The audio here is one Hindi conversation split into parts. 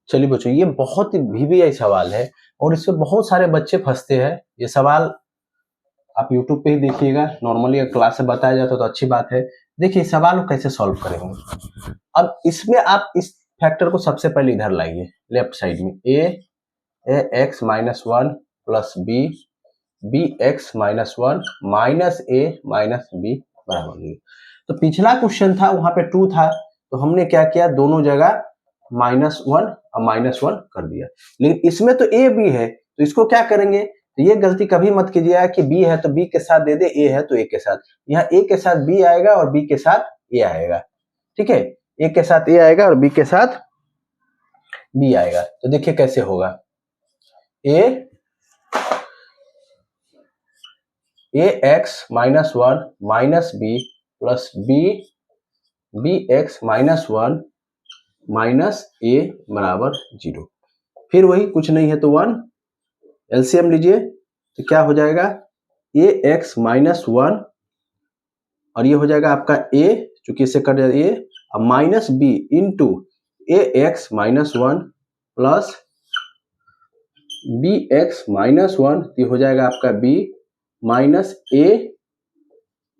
चलिए बच्चों, ये बहुत ही VBI सवाल है और इससे बहुत सारे बच्चे फंसते हैं। ये सवाल आप YouTube पे ही देखिएगा, नॉर्मली क्लास से बताया जाता तो अच्छी बात है। देखिए इस सवाल को कैसे सॉल्व करेंगे। अब इसमें आप इस फैक्टर को सबसे पहले इधर लाइए, लेफ्ट साइड में a x minus one plus b x minus one minus a minus b बराबर 0। तो पिछला क्वेश्चन था वहां पे 2 था, तो हमने क्या किया, दोनों जगह -1 और -1 कर दिया। लेकिन इसमें तो a b है, तो इसको क्या करेंगे, तो ये गलती कभी मत कीजिएगा कि b है तो b के साथ दे दे, a है तो a के साथ। यहाँ a के साथ b आएगा और b के साथ a आएगा, ठीक है। a के साथ a आएगा और b के साथ b आएगा। तो देखिए कैसे होगा, ax minus one minus b plus b x minus one minus a बराबर 0। फिर वही, कुछ नहीं है तो 1, एलसीएम लीजिए तो क्या हो जाएगा, ax माइनस वन और ये हो जाएगा आपका a, चूंकि इससे कट जाए a, और minus b into ax minus one plus bx minus one, ये हो जाएगा आपका b minus a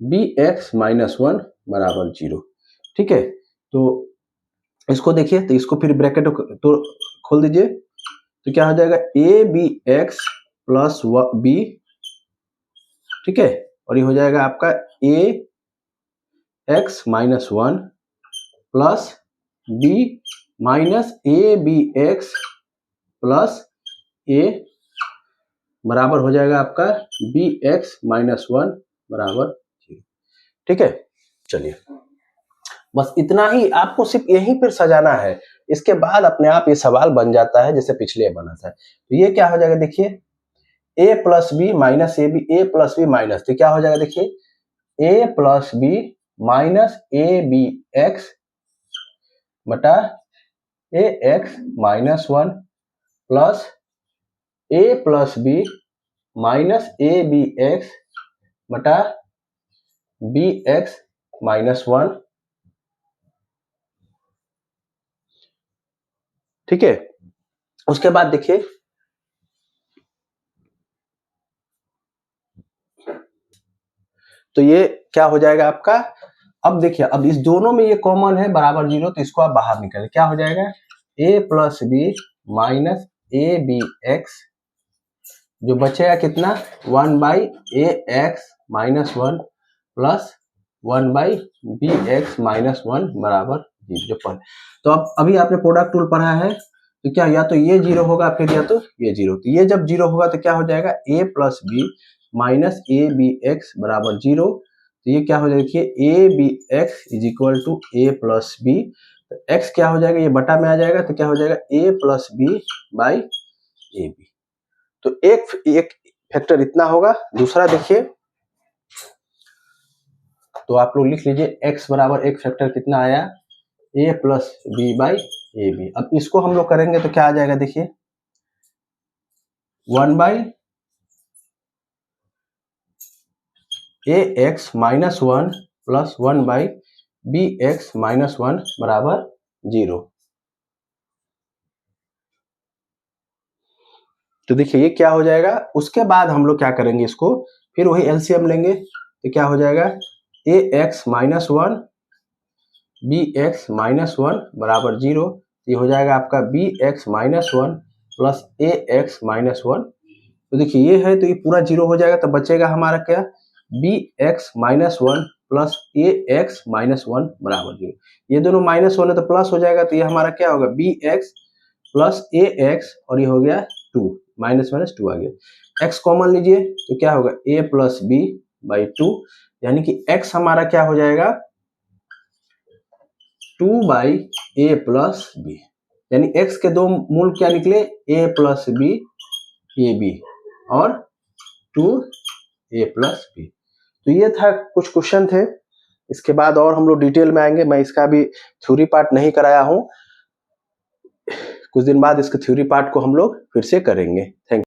bx minus one बराबर 0, ठीक है। तो इसको देखिए, तो इसको फिर ब्रैकेट तो खोल दीजिए, तो क्या हो जाएगा a b x plus b, ठीक है, और ये हो जाएगा आपका a x minus one plus b minus a b x plus a बराबर हो जाएगा आपका b x माइनस वन बराबर 0, ठीक है। चलिए बस इतना ही, आपको सिर्फ यहीं पर सजाना है, इसके बाद अपने आप ये सवाल बन जाता है जैसे पिछले बना था। तो ये क्या हो जाएगा, देखिए a plus b minus a b, a plus b minus, तो क्या हो जाएगा देखिए a plus b minus a b x बटा a x minus one plus a plus b minus a b x बटा बी एक्स माइनस वन, ठीक है। उसके बाद देखिए तो ये क्या हो जाएगा आपका, अब देखिए अब इस दोनों में ये कॉमन है बराबर 0, तो इसको आप बाहर निकालें, क्या हो जाएगा a plus b minus a b x, जो बचेगा कितना 1 by a x minus one plus 1 by b x minus one बराबर 0। तो अब अभी आपने प्रोडक्ट रूल पढ़ा है, तो क्या या तो ये 0 होगा फिर या तो ये 0, तो ये जब 0 होगा तो क्या हो जाएगा a plus b minus a b x बराबर 0। तो ये क्या हो जाएगा, देखिए a b x is equal to a plus b, तो x क्या हो जाएगा, ये बटा में आ जाएगा, तो क्या हो जाएगा a plus b by a b. तो एक फैक्टर इतना होगा। दूसरा देखिए, तो आप लोग लिख लीजिए x बराबर एक फैक्टर कितना आया, a plus b by a b. अब इसको हम लोग करेंगे तो क्या आ जाएगा, देखिए 1 by a x minus one plus 1 by b x minus one बराबर 0। तो देखिए ये क्या हो जाएगा, उसके बाद हम लोग क्या करेंगे, इसको फिर वही एलसीएम लेंगे, तो क्या हो जाएगा a x minus one b x minus one बराबर 0। ये हो जाएगा आपका b x minus one plus a x minus one. तो देखिए ये है तो ये पूरा 0 हो जाएगा, तो बचेगा हमारा क्या b x minus one plus a x minus one बराबर 0। ये दोनों माइनस वन है तो प्लस हो जाएगा, तो ये हमारा क्या होगा B x plus a x और ये हो गया 2, माइनस माइनस 2 आ गया। x कॉमन लीजिए तो क्या होगा a प्लस बी बाई 2, यानी कि x हमारा क्या हो जाएगा 2 बाई ए प्लस बी, यानी x के दो मूल क्या निकले a plus b a b और 2 a प्लस बी। तो ये था, कुछ क्वेश्चन थे, इसके बाद और हम लोग डिटेल में आएंगे। मैं इसका भी थ्योरी पार्ट नहीं कराया हूं, कुछ दिन बाद इसके थ्योरी पार्ट को हम लोग फिर से करेंगे। Thank you.